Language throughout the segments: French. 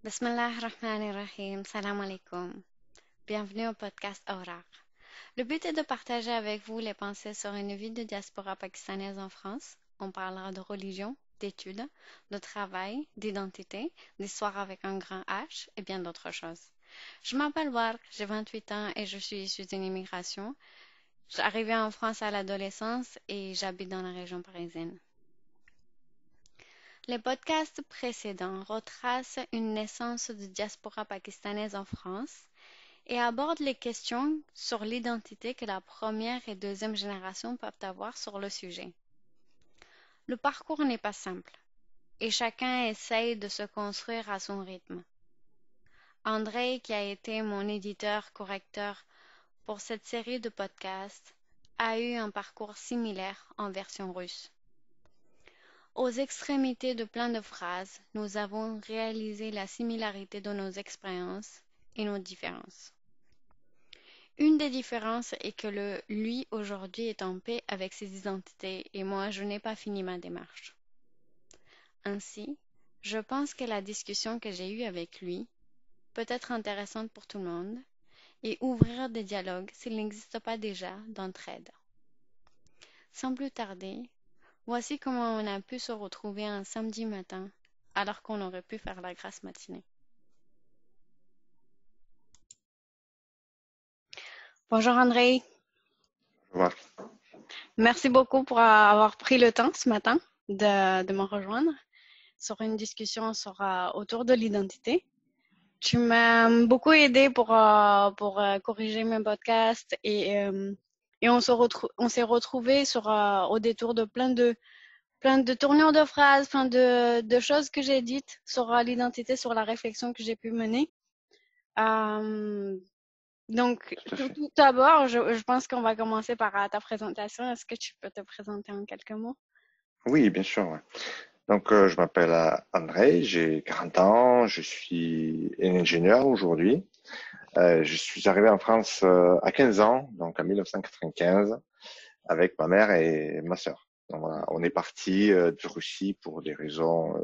Bismillah ar-Rahman ar-Rahim, salam alaikum. Bienvenue au podcast Awraq. Le but est de partager avec vous les pensées sur une vie de diaspora pakistanaise en France. On parlera de religion, d'études, de travail, d'identité, d'histoire avec un grand H et bien d'autres choses. Je m'appelle Warq, j'ai 28 ans et je suis issue d'une immigration. J'ai arrivé en France à l'adolescence et j'habite dans la région parisienne. Les podcasts précédents retracent une naissance de diaspora pakistanaise en France et abordent les questions sur l'identité que la première et deuxième génération peuvent avoir sur le sujet. Le parcours n'est pas simple et chacun essaye de se construire à son rythme. André, qui a été mon éditeur-correcteur pour cette série de podcasts, a eu un parcours similaire en version russe. Aux extrémités de plein de phrases, nous avons réalisé la similarité de nos expériences et nos différences. Une des différences est que lui aujourd'hui est en paix avec ses identités et moi je n'ai pas fini ma démarche. Ainsi, je pense que la discussion que j'ai eue avec lui peut être intéressante pour tout le monde et ouvrir des dialogues s'il n'existe pas déjà d'entraide. Sans plus tarder, voici comment on a pu se retrouver un samedi matin alors qu'on aurait pu faire la grasse matinée. Bonjour André, Voilà. merci beaucoup pour avoir pris le temps ce matin de me rejoindre sur une discussion autour de l'identité. Tu m'as beaucoup aidé pour corriger mes podcasts et on s'est retrouvés au détour de plein de tournures de phrases, plein de choses que j'ai dites sur l'identité, sur la réflexion que j'ai pu mener. Euh, donc, Tout à fait. tout d'abord, je pense qu'on va commencer par ta présentation. Est-ce que tu peux te présenter en quelques mots? Oui, bien sûr. Ouais. Donc, je m'appelle André, j'ai 40 ans, je suis ingénieur aujourd'hui. Je suis arrivé en France à 15 ans, donc en 1995, avec ma mère et ma sœur. Donc, voilà, on est parti de Russie pour des raisons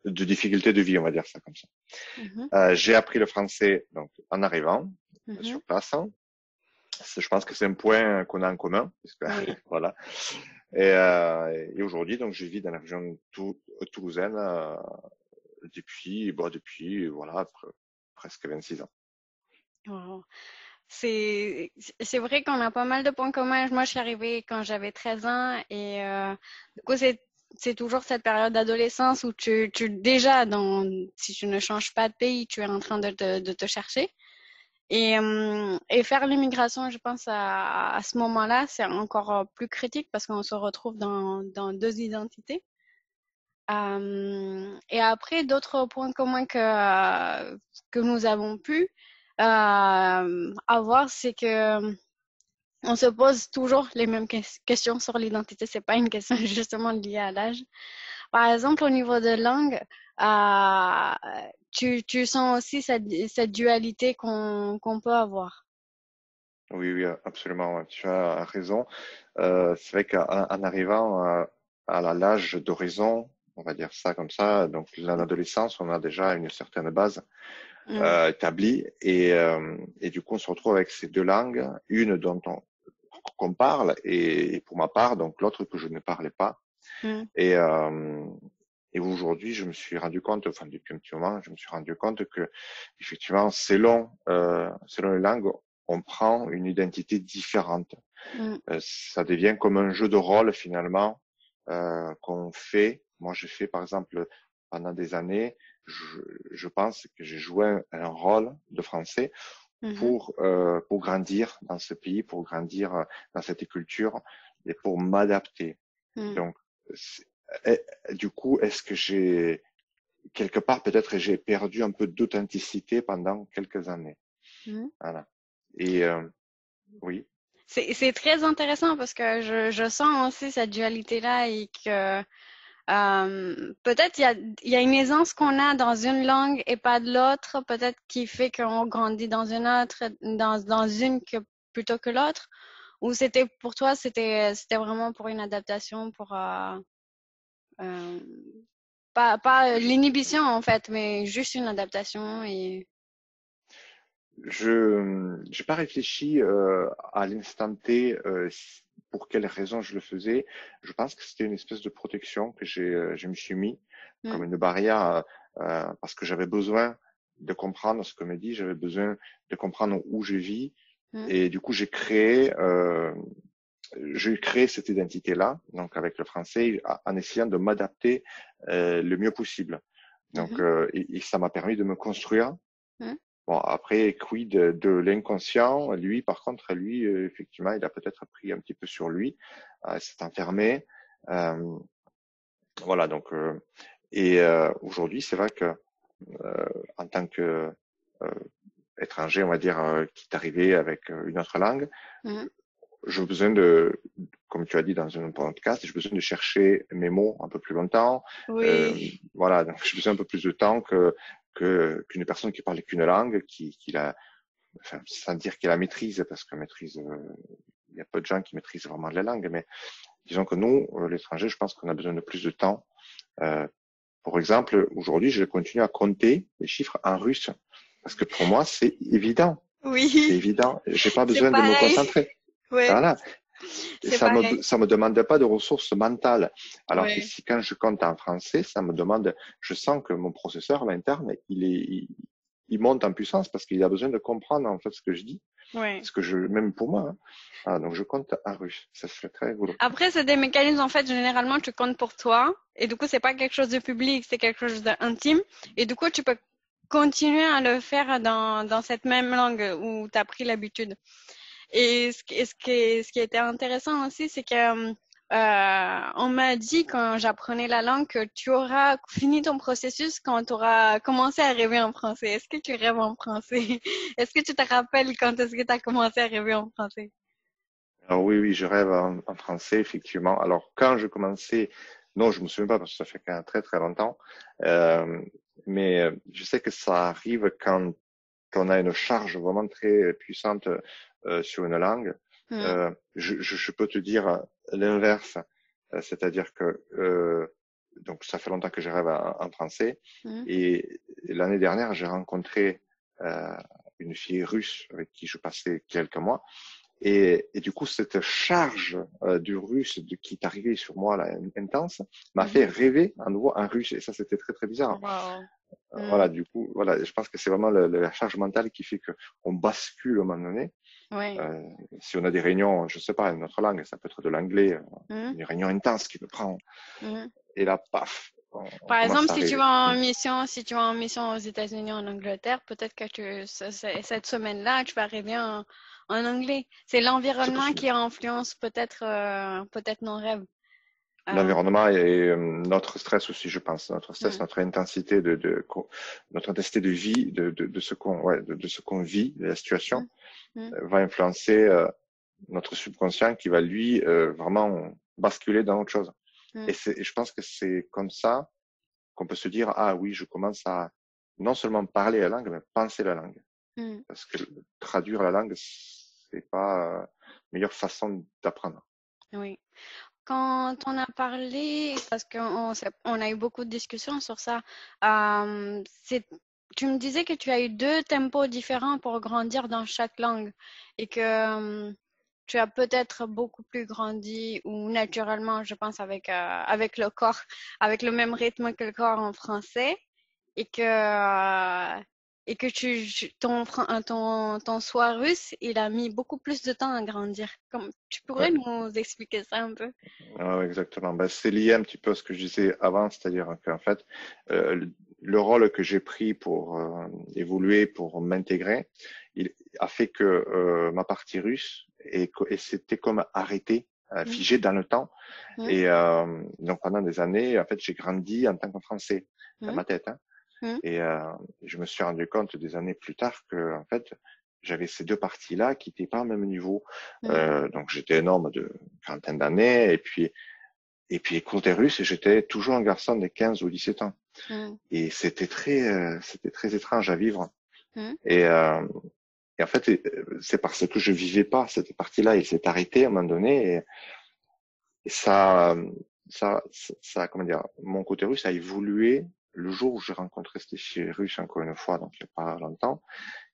de difficulté de vie, on va dire ça comme ça. Mhm, J'ai appris le français donc en arrivant mhm. sur place. Je pense que c'est un point qu'on a en commun, parce que Oui. voilà. Et aujourd'hui, donc, je vis dans la région toulousaine depuis voilà presque 26 ans. Wow. C'est vrai qu'on a pas mal de points communs. Moi, je suis arrivée quand j'avais 13 ans et du coup, c'est toujours cette période d'adolescence où déjà, si tu ne changes pas de pays, tu es en train de te chercher. Et faire l'immigration, je pense, à ce moment-là, c'est encore plus critique parce qu'on se retrouve dans deux identités. Et après, d'autres points communs que nous avons pu avoir, c'est que on se pose toujours les mêmes questions sur l'identité. C'est pas une question justement liée à l'âge. Par exemple, au niveau de langue, tu sens aussi cette dualité qu'on peut avoir. Oui, oui, absolument. Ouais, tu as raison. C'est vrai qu'en arrivant à l'âge d'horizon, on va dire ça comme ça, donc l'adolescence, on a déjà une certaine base Mm, établie et du coup, on se retrouve avec ces deux langues, une qu'on parle et pour ma part, donc l'autre que je ne parlais pas. mm, Et, euh, et aujourd'hui, je me suis rendu compte, enfin depuis un petit moment, je me suis rendu compte que effectivement, selon les langues, on prend une identité différente. mm, Ça devient comme un jeu de rôle finalement qu'on fait. Moi, j'ai fait par exemple pendant des années, je, je pense que j'ai joué un rôle de français mhm, pour grandir dans ce pays, pour grandir dans cette culture et pour m'adapter. mm, Donc, du coup, est-ce que quelque part, peut-être, j'ai perdu un peu d'authenticité pendant quelques années. mm. Voilà. Et oui, C'est très intéressant parce que je sens aussi cette dualité-là et que peut-être il y a une aisance qu'on a dans une langue et pas de l'autre, peut-être qui fait qu'on grandit dans une autre, dans une plutôt que l'autre. Ou c'était pour toi, c'était vraiment pour une adaptation, pour euh, Pas l'inhibition en fait, mais juste une adaptation et Je j'ai pas réfléchi à l'instant T pour quelles raisons je le faisais. Je pense que c'était une espèce de protection que je me suis mis mm, comme une barrière parce que j'avais besoin de comprendre ce que me dit, j'avais besoin de comprendre où je vis mm, et du coup j'ai créé cette identité-là, donc avec le français, en essayant de m'adapter le mieux possible. Donc mhm, et ça m'a permis de me construire. mm, Bon, après, quid de l'inconscient? Lui, par contre, lui, effectivement, il a peut-être pris un petit peu sur lui, s'est enfermé. Euh, voilà, donc, aujourd'hui, c'est vrai que en tant que euh, étranger, on va dire, qui est arrivé avec une autre langue, mm. j'ai besoin comme tu as dit dans un podcast, j'ai besoin de chercher mes mots un peu plus longtemps. Euh, Oui, voilà, donc j'ai besoin un peu plus de temps qu'une personne qui parle qu'une langue, qui la enfin, sans dire qu'il la maîtrise, parce que maîtrise, il y a peu de gens qui maîtrisent vraiment la langue, mais disons que nous, l'étranger, je pense qu'on a besoin de plus de temps. Euh, pour exemple, aujourd'hui, je continue à compter les chiffres en russe, parce que pour moi, c'est évident. C'est oui, évident. J'ai pas c'est besoin de me pareil. concentrer. Ouais, Voilà. Et c'est pareil. ça me demande pas de ressources mentales. Alors Ouais. qu'ici, quand je compte en français, ça me demande, je sens que mon processeur, l'interne, il monte en puissance parce qu'il a besoin de comprendre, en fait, ce que je dis. Ouais. Parce que même pour moi, hein. Ah, donc je compte en russe. Ça serait très rigolo. Après, c'est des mécanismes, en fait, généralement, tu comptes pour toi. Et du coup, c'est pas quelque chose de public, c'est quelque chose d'intime. Et du coup, tu peux continuer à le faire dans cette même langue où tu as pris l'habitude. Et ce qui était intéressant aussi, c'est que on m'a dit quand j'apprenais la langue que tu auras fini ton processus quand tu auras commencé à rêver en français. Est-ce que tu rêves en français? Est-ce que tu te rappelles quand est-ce que tu as commencé à rêver en français? Alors oui, oui, je rêve en français, effectivement. Alors quand je commençais, non, je me souviens pas parce que ça fait quand même très très longtemps. Euh, mais je sais que ça arrive quand on a une charge vraiment très puissante sur une langue. Hmm, Je peux te dire l'inverse, c'est-à-dire que donc ça fait longtemps que je rêve en français hmm, et l'année dernière j'ai rencontré euh, une fille russe avec qui je passais quelques mois et du coup cette charge du russe qui est arrivée sur moi là, intense m'a fait mhm. rêver à nouveau en russe et ça c'était très très bizarre. Wow. Hmm, Voilà, du coup, voilà, je pense que c'est vraiment la charge mentale qui fait que on bascule à un moment donné. ouais. Euh, si on a des réunions, je sais pas, une autre langue, ça peut être de l'anglais, Hmm, une réunion intense qui nous prend, hmm. et là, paf, on Par exemple, commence à rêver. si tu vas en mission aux États-Unis, en Angleterre, peut-être que cette semaine-là, tu vas rêver en anglais. C'est C'est l'environnement possible. qui influence peut-être nos rêves. Euh, L'environnement et notre stress aussi, je pense, notre stress, hmm, notre intensité de vie, de ce qu'on, ouais, de ce qu'on vit, de la hmm, situation, hmm, va influencer notre subconscient qui va lui vraiment basculer dans autre chose. hmm, Et je pense que c'est comme ça qu'on peut se dire, ah oui, je commence à non seulement parler la langue, mais penser la langue. hmm. Parce que traduire la langue, c'est pas la meilleure façon d'apprendre. Oui. Quand on a parlé, parce qu'on a eu beaucoup de discussions sur ça, tu me disais que tu as eu deux tempos différents pour grandir dans chaque langue et que tu as peut-être beaucoup plus grandi ou naturellement, je pense, avec le corps, avec le même rythme que le corps en français et que ton soi russe, il a mis beaucoup plus de temps à grandir. Tu pourrais Ouais, nous expliquer ça un peu? ouais, exactement. Ben, c'est lié un petit peu à ce que je disais avant, c'est-à-dire qu'en fait, le rôle que j'ai pris pour évoluer, pour m'intégrer, il a fait que ma partie russe et c'était comme arrêté, Mm, figé dans le temps. mm, Et donc pendant des années, en fait, j'ai grandi en tant que Français dans mm, ma tête. Hein. mm, Et je me suis rendu compte des années plus tard que, en fait, j'avais ces deux parties-là qui n'étaient pas au même niveau. mm, Donc j'étais un homme de quarantaine d'années, et puis côté russe, j'étais toujours un garçon de 15 ou 17 ans. mm, Et c'était très étrange à vivre. mm, Et, euh, et en fait, c'est parce que je vivais pas cette partie-là. Il s'est arrêté à un moment donné, et ça. comment dire, mon côté russe a évolué le jour où j'ai rencontré ces Russes encore une fois, donc il n'y a pas longtemps,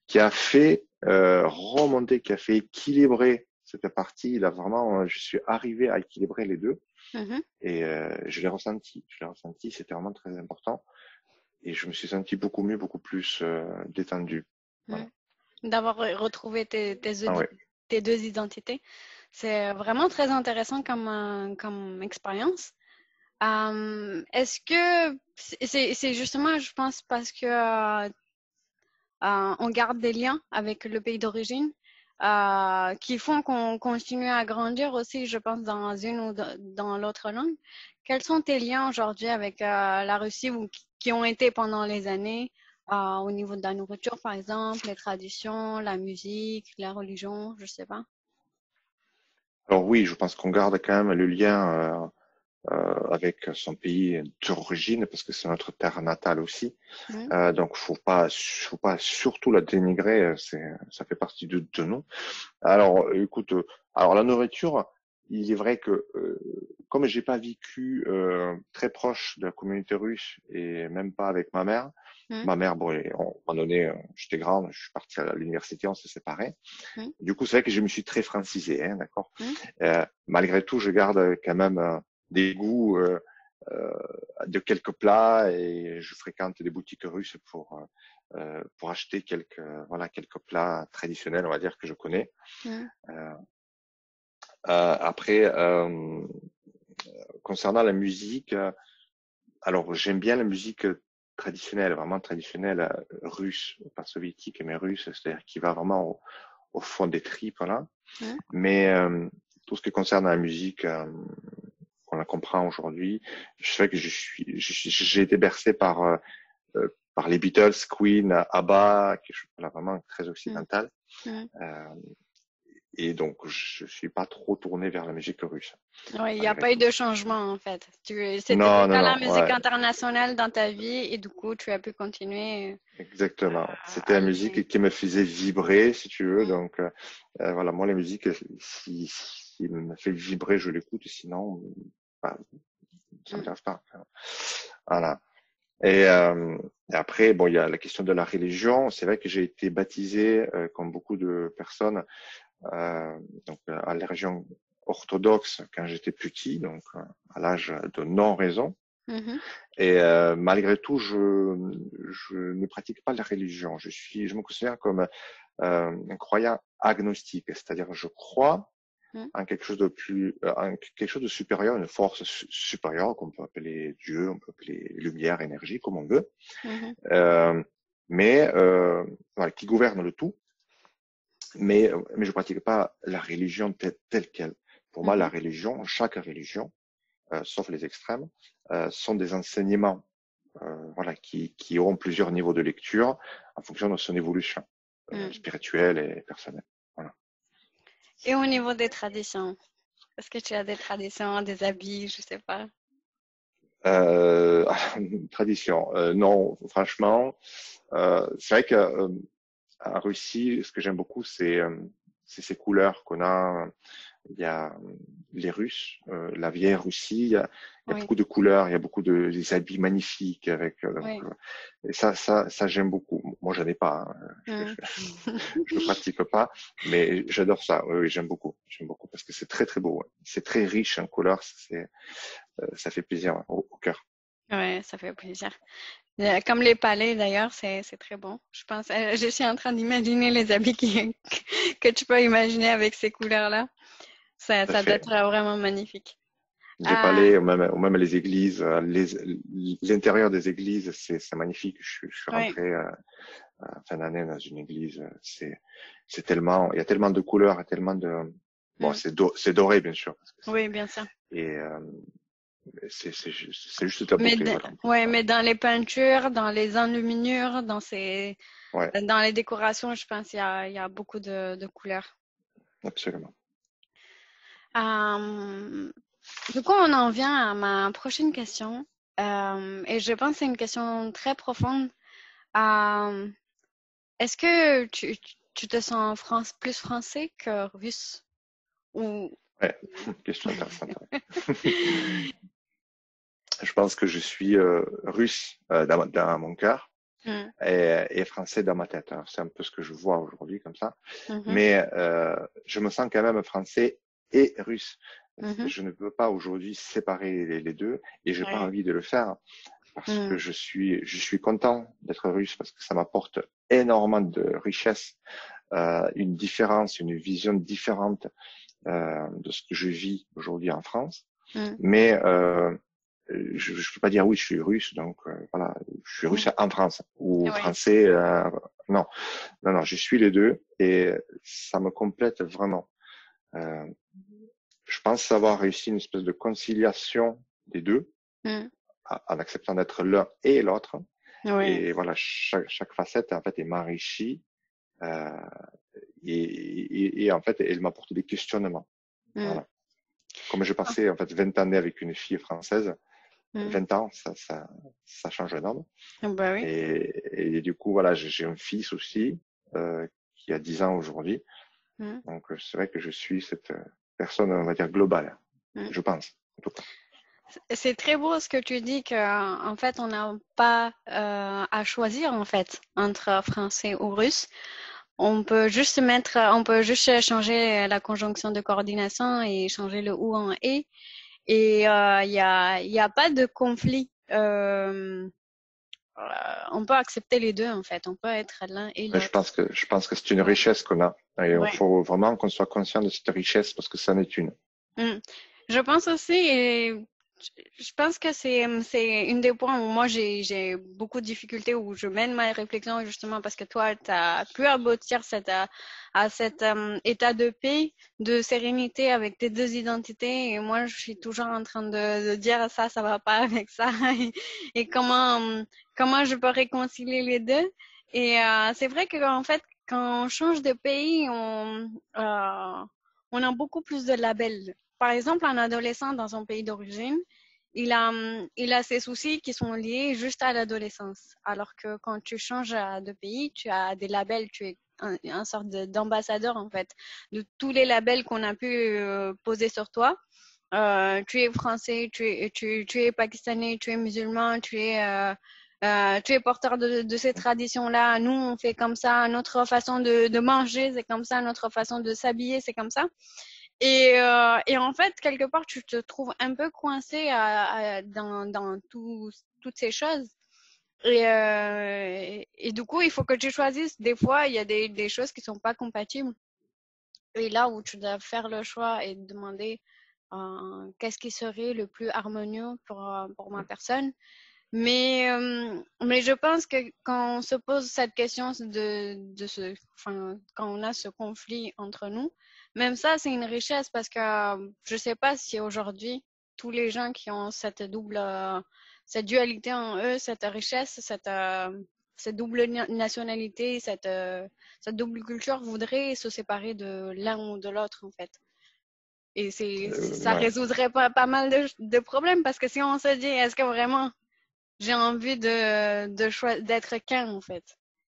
qui a fait remonter, qui a fait équilibrer cette partie. Il a vraiment, je suis arrivé à équilibrer les deux Mhm. et je l'ai ressenti, c'était vraiment très important et je me suis senti beaucoup mieux, beaucoup plus détendu. Voilà. Mhm. D'avoir retrouvé Ah ouais. tes deux identités. C'est vraiment très intéressant comme expérience. Est-ce que c'est justement, je pense, parce que on garde des liens avec le pays d'origine qui font qu'on continue à grandir aussi, je pense, dans une ou dans l'autre langue. Quels sont tes liens aujourd'hui avec la Russie ou qui ont été pendant les années au niveau de la nourriture, par exemple, les traditions, la musique, la religion, je sais pas. Alors oui, je pense qu'on garde quand même le lien avec son pays d'origine parce que c'est notre terre natale aussi. Mhm, Donc faut pas surtout la dénigrer. Ça fait partie de nous. Alors, écoute, alors la nourriture, il est vrai que comme j'ai pas vécu très proche de la communauté russe et même pas avec mhm, ma mère, bon, à un moment donné, j'étais grande, je suis parti à l'université, on s'est séparés. mhm, Du coup, c'est vrai que je me suis très francisé, hein, d'accord. mhm, Malgré tout, je garde quand même des goûts euh, de quelques plats et je fréquente des boutiques russes pour acheter quelques plats traditionnels, on va dire que je connais. mhm, Euh, après, concernant la musique, alors j'aime bien la musique traditionnelle, vraiment traditionnelle russe, pas soviétique mais russe, c'est-à-dire qui va vraiment au fond des tripes, voilà. mhm. Mais tout ce qui concerne la musique qu'on la comprend aujourd'hui, je sais que j'ai été bercé par les Beatles, Queen, ABBA, quelque chose là, vraiment très Mhm, occidental. mhm. Euh, et donc je suis pas trop tourné vers la musique russe, Ouais, il n'y a malgré pas eu tout. de changement en fait. C'était Non, non, déjà la non, musique ouais. internationale dans ta vie et du coup tu as pu continuer Exactement. C'était à la l'aimer. musique qui me faisait vibrer, si tu veux. Donc, voilà, moi, la musique, si me fait vibrer, je l'écoute. Sinon, bah, ça Mm. m'intéresse pas. Voilà. Et, et après, bon, il y a la question de la religion. C'est vrai que j'ai été baptisé, comme beaucoup de personnes, euh, donc à la religion orthodoxe quand j'étais petit, donc à l'âge de non-raison. Mhm. Et malgré tout, je ne pratique pas la religion. Je me considère comme un croyant agnostique, c'est-à-dire je crois Mm. en quelque chose de en quelque chose de supérieur, une force supérieure qu'on peut appeler Dieu, on peut appeler lumière, énergie, comme on veut, Mhm. euh, mais voilà, qui gouverne le tout. Mais je pratique pas la religion telle qu'elle. Pour moi, la Mhm. religion, chaque religion, sauf les extrêmes, sont des enseignements voilà, qui auront plusieurs niveaux de lecture en fonction de son évolution Mm. spirituelle et personnelle. Voilà. Et au niveau des traditions, est-ce que tu as des traditions, des habits, je sais pas. Euh, tradition. Non, franchement, c'est vrai que en Russie, ce que j'aime beaucoup, c'est ces couleurs qu'on a. Il y a les Russes, la vieille Russie, il y a Oui, beaucoup de couleurs, il y a beaucoup de des habits magnifiques avec donc oui. et ça j'aime beaucoup. Moi, j'en ai pas, hein. Mm. Je ne pratique pas, mais j'adore ça. Oui, oui, j'aime beaucoup parce que c'est très très beau. Ouais. C'est très riche en couleurs, ça fait plaisir ouais, au cœur. Ouais, ça fait plaisir. Comme les palais d'ailleurs, c'est très bon. Je pense, je suis en train d'imaginer les habits que tu peux imaginer avec ces couleurs-là. Tout à Ça doit fait. être vraiment magnifique. Les Ah, palais, ou même les églises, l'intérieur des églises, c'est magnifique. Je suis oui, rentré à fin d'année dans une église. C'est tellement, il y a tellement de couleurs et tellement de, bon, mm, c'est doré bien sûr, parce que oui, bien sûr. et c'est juste de la beauté, voilà. Ouais, mais dans les peintures, dans les enluminures, Ouais, dans les décorations, je pense il y a beaucoup de couleurs. absolument. Euh, du coup, on en vient à ma prochaine question. Et je pense que c'est une question très profonde. Euh, Est-ce que tu te sens plus français que russe? Ou Ouais, question intéressante. Ouais. Je pense que je suis russe dans mon cœur Mm. et français dans ma tête. Alors, c'est un peu ce que je vois aujourd'hui comme ça. Mhm. Mais je me sens quand même français et russe. Mhm. Je ne peux pas aujourd'hui séparer les deux et j'ai pas Ouais. envie de le faire parce que Mm. je suis content d'être russe parce que ça m'apporte énormément de richesse, une différence, une vision différente de ce que je vis aujourd'hui en France. Mm. Mais je ne peux pas dire oui, je suis russe, donc voilà, je suis russe Mm. en France ou Ouais. français. Non, non, non, je suis les deux et ça me complète vraiment. Euh, je pense avoir réussi une espèce de conciliation des deux Mm. en acceptant d'être l'un et l'autre. Ouais. Et voilà, chaque facette en fait, elle m'enrichit euh, et en fait, elle m'apporte des questionnements. Mm. Voilà. Comme j'ai passé en fait 20 années avec une fille française, Mm. 20 ans, ça change énorme. Bah oui. Et du coup, voilà, j'ai un fils aussi qui a 10 ans aujourd'hui. Mm. Donc, c'est vrai que je suis cette personne, on va dire, globale, Mm. je pense, en tout cas. C'est très beau ce que tu dis que en fait on n'a pas à choisir en fait entre français ou russe. On peut juste changer la conjonction de coordination et changer le ou en et. Et il y a pas de conflit. On peut accepter les deux en fait. On peut être l'un et Mais l'autre. je pense que c'est une Ouais. richesse qu'on a. Et il Ouais. faut vraiment qu'on soit conscient de cette richesse parce que ça en est une. Mm. Je pense aussi, et je pense que c'est une des points où moi j'ai beaucoup de difficultés, où je mène ma réflexion justement parce que toi, tu as pu aboutir à cet état de paix, de sérénité avec tes deux identités, et moi je suis toujours en train de dire ça va pas avec ça, et comment je peux réconcilier les deux. Et c'est vrai qu'en fait, quand on change de pays, on a beaucoup plus de labels. Par exemple, un adolescent dans son pays d'origine, il a ses soucis qui sont liés juste à l'adolescence. Alors que quand tu changes de pays, tu as des labels, tu es un sorte d'ambassadeur en fait de tous les labels qu'on a pu poser sur toi. Tu es français, tu es pakistanais, tu es musulman, tu es porteur de ces traditions-là. Nous, on fait comme ça. Notre façon de manger, c'est comme ça. Notre façon de s'habiller, c'est comme ça. Et en fait, quelque part, tu te trouves un peu coincé dans toutes ces choses. Et du coup, il faut que tu choisisses. Des fois, il y a des choses qui sont pas compatibles. Et là où tu dois faire le choix et demander qu'est-ce qui serait le plus harmonieux pour ma personne. Mais je pense que quand on se pose cette question enfin, quand on a ce conflit entre nous, même ça, c'est une richesse parce que je sais pas si aujourd'hui, tous les gens qui ont cette dualité en eux, cette richesse, cette double nationalité, cette double culture voudraient se séparer de l'un ou de l'autre, en fait. Et ça Ouais. résoudrait pas mal de problèmes parce que si on se dit, est-ce que vraiment j'ai envie d'être qu'un, en fait.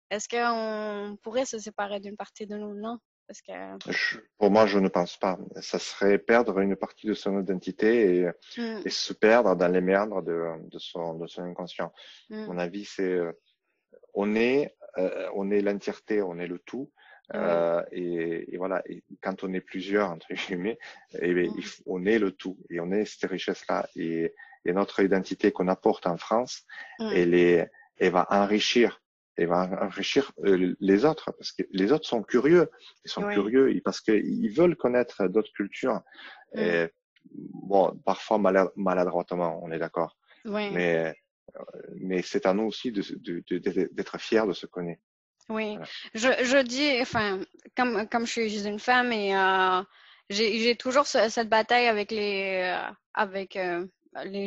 Est-ce qu'on pourrait se séparer d'une partie de nous? Non. Parce que. Pour moi, je ne pense pas. Ça serait perdre une partie de son identité Mm, et se perdre dans les méandres de son inconscient. À mm, mon avis, c'est on est l'entièreté, on est le tout. ouais, Et voilà, et quand on est plusieurs, entre guillemets, eh bien, mm, on est le tout et on est cette richesse-là. Et notre identité qu'on apporte en France, mm, elle est, elle va enrichir les autres parce que les autres sont curieux. Ils sont ouais, curieux parce qu'ils veulent connaître d'autres cultures. mm, Et, bon, parfois maladroitement, on est d'accord. ouais, Mais c'est à nous aussi d'être fiers de ce qu'on est. oui. Voilà. Je dis, enfin, comme je suis une femme et j'ai toujours cette bataille avec les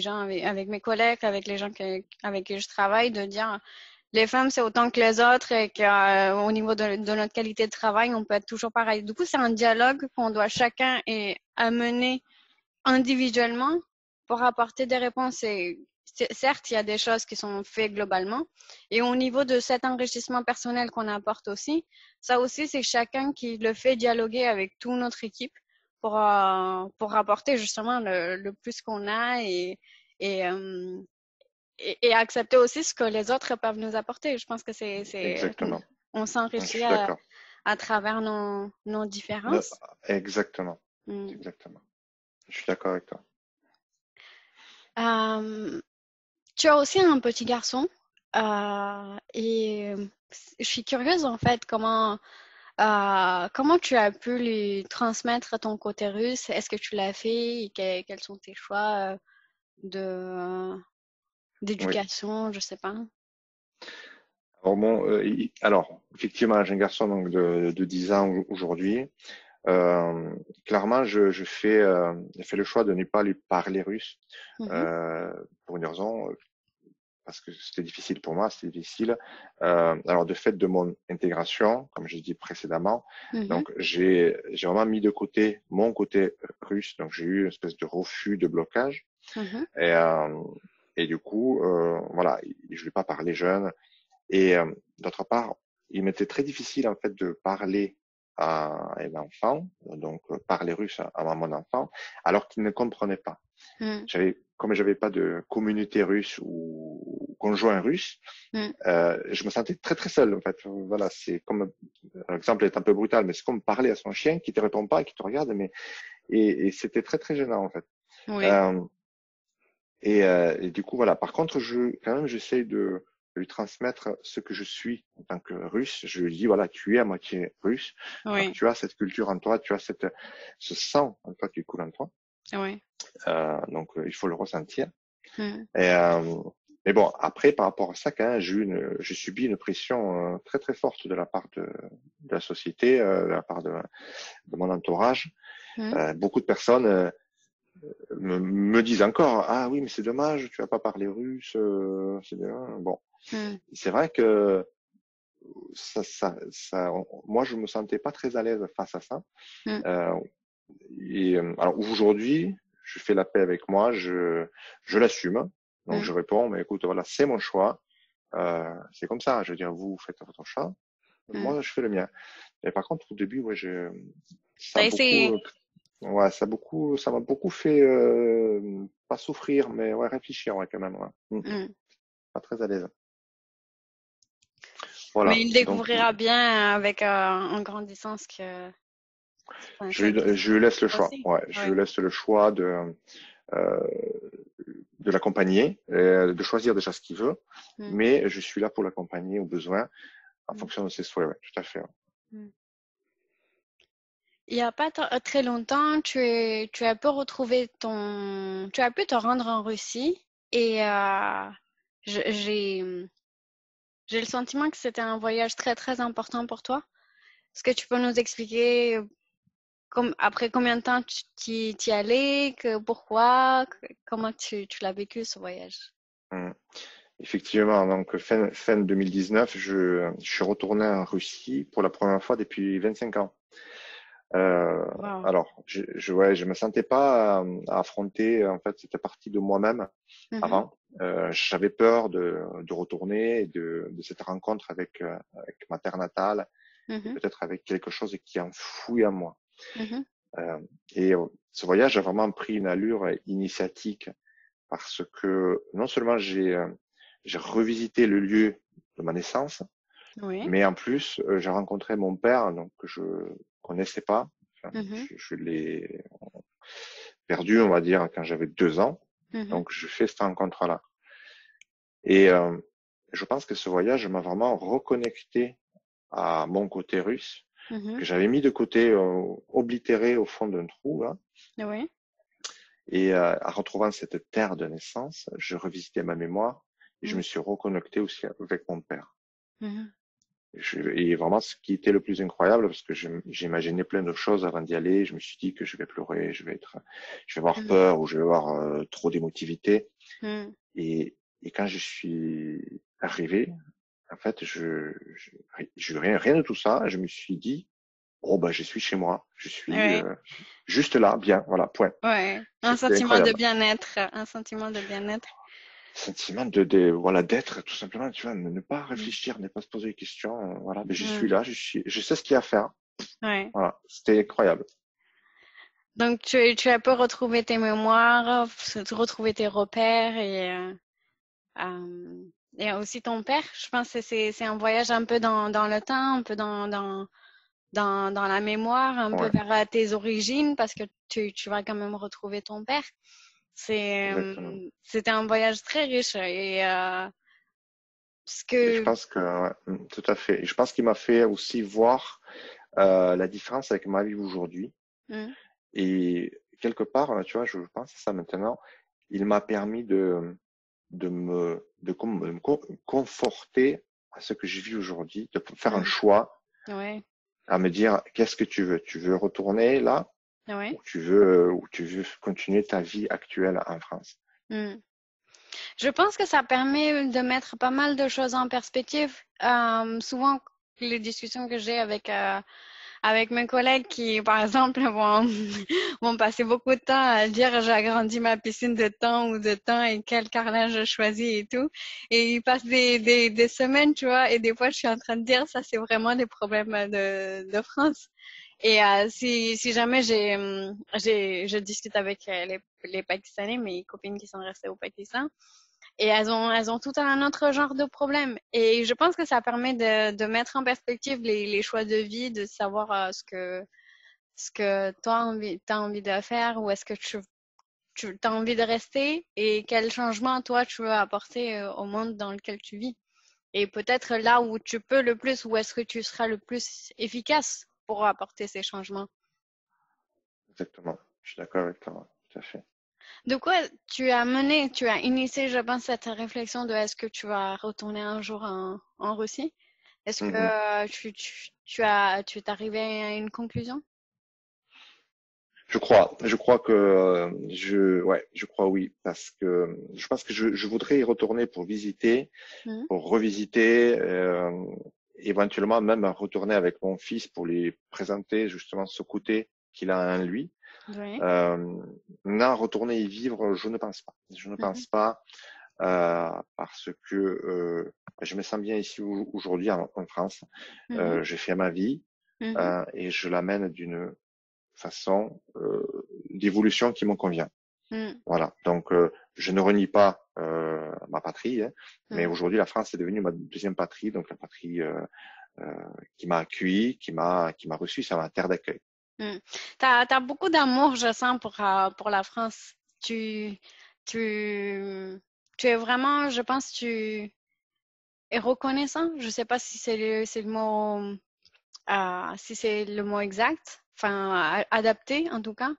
gens, avec mes collègues, avec les gens avec qui je travaille, de dire les femmes, c'est autant que les autres et qu'au niveau de notre qualité de travail, on peut être toujours pareil. Du coup, c'est un dialogue qu'on doit chacun amener individuellement pour apporter des réponses. Et certes, il y a des choses qui sont faites globalement. Et au niveau de cet enrichissement personnel qu'on apporte aussi, ça aussi, c'est chacun qui le fait dialoguer avec toute notre équipe pour apporter justement le plus qu'on a et, euh, et accepter aussi ce que les autres peuvent nous apporter. Je pense que Exactement. on Je s'enrichit suis d'accord. à travers nos Ne- différences. Exactement. Mm. Exactement. Je suis d'accord avec toi. Euh, Tu as aussi un petit garçon et je suis curieuse en fait comment tu as pu lui transmettre ton côté russe? Est-ce que tu l'as fait et quels sont tes choix de Oui. d'éducation? Je sais pas. Alors, bon, alors, effectivement, j'ai un garçon donc, de 10 ans aujourd'hui. Clairement, j'ai fait le choix de ne pas lui parler russe Mhm, euh, pour une raison, parce que c'était difficile pour moi, c'était difficile. Alors, de fait de mon intégration, comme je dit précédemment, mhm, donc j'ai vraiment mis de côté mon côté russe, donc j'ai eu une espèce de refus, de blocage, mhm, et, euh, et du coup, voilà, je lui ai pas parlé jeune. Et d'autre part, il m'était très difficile en fait de parler à un enfant, donc parler russe à mon enfant, alors qu'il ne comprenait pas. mhm, Comme j'avais pas de communauté russe ou conjoint russe, mhm. je me sentais très très seul en fait. Voilà, c'est comme l'exemple est un peu brutal, mais c'est comme parler à son chien qui te répond pas, et qui te regarde, mais et c'était très très gênant en fait. Oui, Euh, et du coup, voilà. Par contre, quand même, j'essaie de lui transmettre ce que je suis en tant que russe. Je lui dis, voilà, tu es à moitié russe. Donc, oui, tu as cette culture en toi, tu as ce sang en toi qui coule en toi. oui. Donc, il faut le ressentir. Mhm, Et, mais bon, après, par rapport à ça, quand même, j'ai subi une pression très, très forte de la part de la société, de la part de mon entourage. mhm, Beaucoup de personnes me disent encore, ah oui, mais c'est dommage, tu vas pas parler russe, c'est bien. Bon, mhm, c'est vrai que moi, je me sentais pas très à l'aise face à ça. mhm, Euh, alors aujourd'hui, je fais la paix avec moi, je l'assume. Donc mhm. je réponds, mais écoute, voilà, c'est mon choix. C'est comme ça. Je veux dire, vous faites votre choix, Mhm. moi je fais le mien. Et par contre, au début, ouais, ça a T'as beaucoup, essayé. ouais, ça m'a beaucoup fait pas souffrir, mais ouais, réfléchir, ouais, quand même. Ouais. Mhm. Pas très à l'aise. Mais Voilà. il Donc découvrira bien avec en grandissant ce que enfin, je lui laisse le choix. aussi. Ouais, je lui Oui. laisse le choix euh, de l'accompagner, de choisir déjà ce qu'il veut, Mhm, mais je suis là pour l'accompagner au besoin en mhm, fonction de ses souhaits. Ouais, tout à fait. Ouais. mhm. Il n'y a pas très longtemps, tu as pu retrouver tu as pu te rendre en Russie et je- j'ai, j'ai le sentiment que c'était un voyage très très important pour toi. Est-ce que tu peux nous expliquer après combien de temps tu y allais, pourquoi, comment tu l'as vécu ce voyage? Hum. Effectivement, donc fin 2019, je suis retourné en Russie pour la première fois depuis 25 ans. Wow. Alors, ouais, je me sentais pas à affronter en fait cette partie de moi-même Mhm, avant. J'avais peur de retourner et de cette rencontre avec ma terre natale et mhm, peut-être avec quelque chose qui est enfoui en moi. mhm, Euh, et ce voyage a vraiment pris une allure initiatique parce que non seulement j'ai revisité le lieu de ma naissance, oui. mais en plus j'ai rencontré mon père donc que je connaissais pas. Enfin, Mhm, je l'ai perdu, on va dire, quand j'avais 2 ans. mhm, Donc je fais cette rencontre-là. Et je pense que ce voyage m'a vraiment reconnecté à mon côté russe mhm, que j'avais mis de côté, oblitéré au fond d'un trou là. oui. Et en retrouvant cette terre de naissance, je revisitais ma mémoire et je Mhm, me suis reconnecté aussi avec mon père. mhm, Et vraiment, ce qui était le plus incroyable, parce que j'imaginais plein de choses avant d'y aller, je me suis dit que je vais pleurer, je vais avoir mhm, peur ou je vais avoir trop d'émotivité. mhm. Et quand je suis arrivé, en fait, rien de tout ça. Je me suis dit, oh bah, je suis chez moi, je suis Oui. juste là, bien, voilà, point. Ouais, un C'était sentiment de incroyable. bien-être, un sentiment de bien-être. Sentiment voilà, d'être, tout simplement, tu vois, ne pas Mm. réfléchir, ne pas se poser des questions, voilà, mais je suis Mm. là, je sais ce qu'il y a à faire, Ouais. voilà, c'était incroyable. Donc, tu as pu retrouver tes mémoires, retrouver tes repères et aussi ton père. Je pense que c'est un voyage un peu dans le temps, un peu dans la mémoire, un peu Ouais, vers tes origines, parce que tu vas quand même retrouver ton père. exactement. C'était un voyage très riche parce Et je que, pense que, ouais, tout à fait. Et je pense qu'il m'a fait aussi voir la différence avec ma vie aujourd'hui. hmm, Et quelque part, tu vois, je pense à ça maintenant, il m'a permis de me conforter à ce que je vis aujourd'hui, de faire un hmm, choix, ouais, à me dire qu'est-ce que tu veux? Tu veux retourner là ouais. ou tu veux continuer ta vie actuelle en France? Hmm. Je pense que ça permet de mettre pas mal de choses en perspective. Souvent, les discussions que j'ai avec mes collègues qui, par exemple, vont passer beaucoup de temps à dire j'ai agrandi ma piscine de temps ou de temps et quel carrelage je choisis et tout. Et ils passent des semaines, tu vois, et des fois je suis en train de dire ça, c'est vraiment des problèmes de France. Et si jamais je discute avec les Pakistanais, mes copines qui sont restées au Pakistan, et elles ont tout un autre genre de problème. Et je pense que ça permet de mettre en perspective les choix de vie, de savoir ce que toi t'as envie de faire, ou est-ce que tu as envie de rester et quel changement toi tu veux apporter au monde dans lequel tu vis. Et peut-être là où tu peux le plus, où est-ce que tu seras le plus efficace pour apporter ces changements. Exactement. Je suis d'accord avec toi, ouais, tout à fait. De quoi tu as initié, je pense, cette réflexion de est-ce que tu vas retourner un jour en Russie? Est-ce que Mhm. tu es arrivé à une conclusion? Je crois que ouais, je crois oui, parce que je pense que je voudrais y retourner pour visiter, Mhm. pour revisiter, éventuellement même retourner avec mon fils pour lui présenter justement ce côté qu'il a en lui. Oui. Euh, non, retourner y vivre, je ne pense pas. Je ne Mhm. pense pas parce que je me sens bien ici aujourd'hui en France. Mhm. J'ai fait ma vie Mhm. et je l'amène d'une façon d'évolution qui me convient. Mhm. Voilà. Donc, je ne renie pas ma patrie, hein, mais Mhm. aujourd'hui, la France est devenue ma deuxième patrie, donc la patrie euh, qui m'a accueilli, qui m'a reçu, c'est ma terre d'accueil. Mhm. T'as beaucoup d'amour, je sens, pour la France. Tu, tu es vraiment, je pense, tu es reconnaissant. Je sais pas si c'est le mot, si c'est le mot exact, enfin, adapté en tout cas,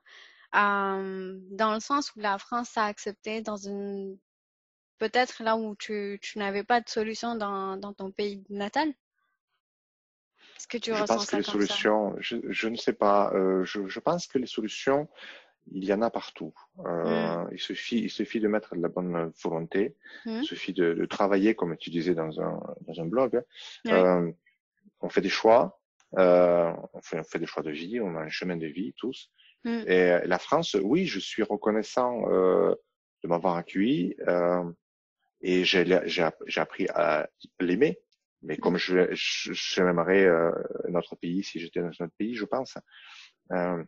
dans le sens où la France a accepté peut-être là où tu n'avais pas de solution dans ton pays natal. Est-ce que tu Je ressens pense que ça les comme ça? solutions, je ne sais pas, je pense que les solutions, il y en a partout. Hmm. Il suffit de mettre de la bonne volonté, il Hmm. suffit de travailler, comme tu disais dans un blog. Oui. Euh, on fait des choix, on fait des choix de vie, on a un chemin de vie tous. Hmm. Et la France, oui, je suis reconnaissant de m'avoir accueilli et j'ai appris à l'aimer. Mais Hmm. comme j'aimerais notre pays si j'étais dans notre pays, je pense. Euh,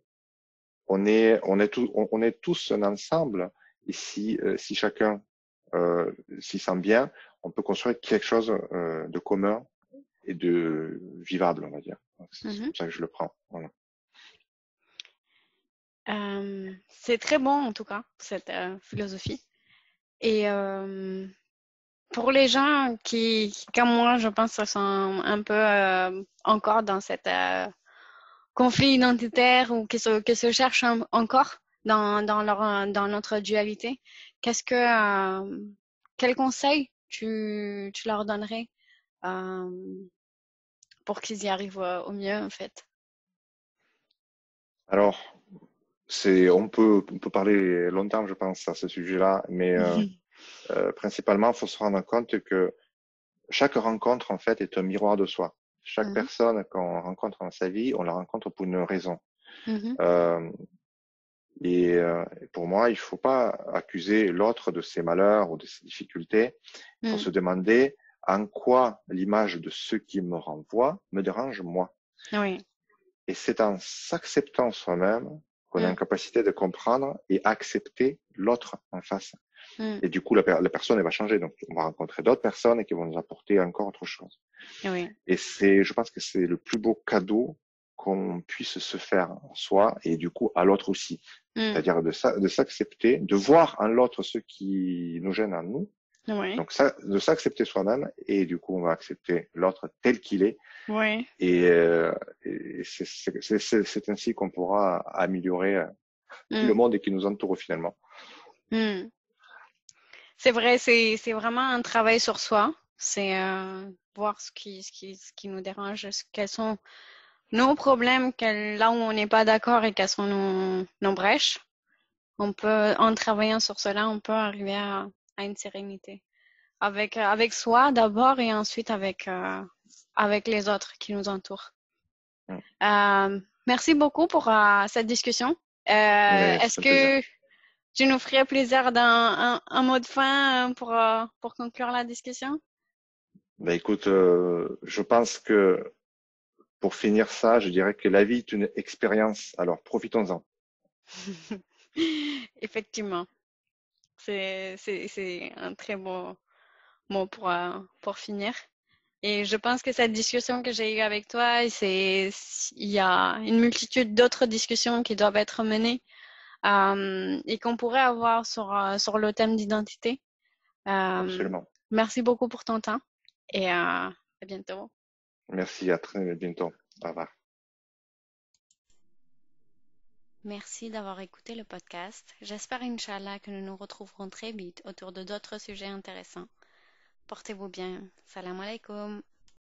on est tous un ensemble. Et si chacun s'y sent bien, on peut construire quelque chose de commun et de vivable, on va dire. Donc, c'est Mhm. comme ça que je le prends. Voilà. C'est très bon en tout cas, cette philosophie. Et pour les gens qui, comme moi, je pense, se sont un peu encore dans cette conflit identitaire ou qui se cherchent encore dans notre dualité, quel conseil tu leur donnerais euh, pour qu'ils y arrivent au mieux, en fait? Alors, on peut parler longtemps, je pense, à ce sujet-là, mais principalement, il faut se rendre compte que chaque rencontre, en fait, est un miroir de soi. Chaque Mhm, personne qu'on rencontre dans sa vie, on la rencontre pour une raison. mhm, Euh, et pour moi, il faut pas accuser l'autre de ses malheurs ou de ses difficultés. Il faut mhm. se demander en quoi l'image de ceux qui me renvoient me dérange moi. Oui. Et c'est en s'acceptant soi-même qu'on est en mm, capacité de comprendre et accepter l'autre en face. mm. Et du coup, la personne, elle va changer. Donc, on va rencontrer d'autres personnes qui vont nous apporter encore autre chose. Oui. Et je pense que c'est le plus beau cadeau qu'on puisse se faire en soi et du coup à l'autre aussi. Mm, C'est-à-dire de s'accepter, de voir en l'autre ce qui nous gêne en nous. oui. Donc, de s'accepter soi-même et du coup, on va accepter l'autre tel qu'il est. Oui. Et, c'est ainsi qu'on pourra améliorer le Mm, monde et qui nous entoure finalement. mm. C'est vrai, c'est vraiment un travail sur soi. C'est voir ce qui nous dérange, quels sont nos problèmes, là où on n'est pas d'accord et quelles sont nos brèches. On peut, en travaillant sur cela, on peut arriver à une sérénité. Avec soi d'abord et ensuite avec les autres qui nous entourent. Mm. Merci beaucoup pour cette discussion. Mais Est-ce c'est un plaisir. que tu nous ferais plaisir d'un un mot de fin pour conclure la discussion? Ben écoute, je pense que pour finir ça, je dirais que la vie est une expérience. Alors profitons-en. Effectivement, c'est un très beau mot pour finir. Et je pense que cette discussion que j'ai eue avec toi, il y a une multitude d'autres discussions qui doivent être menées et qu'on pourrait avoir sur le thème d'identité. Euh, Absolument. Merci beaucoup pour ton temps et à bientôt. Merci, à très bientôt. Au revoir. Merci d'avoir écouté le podcast. J'espère, Inch'Allah, que nous nous retrouverons très vite autour de d'autres sujets intéressants. Portez-vous bien. Salam alaikum.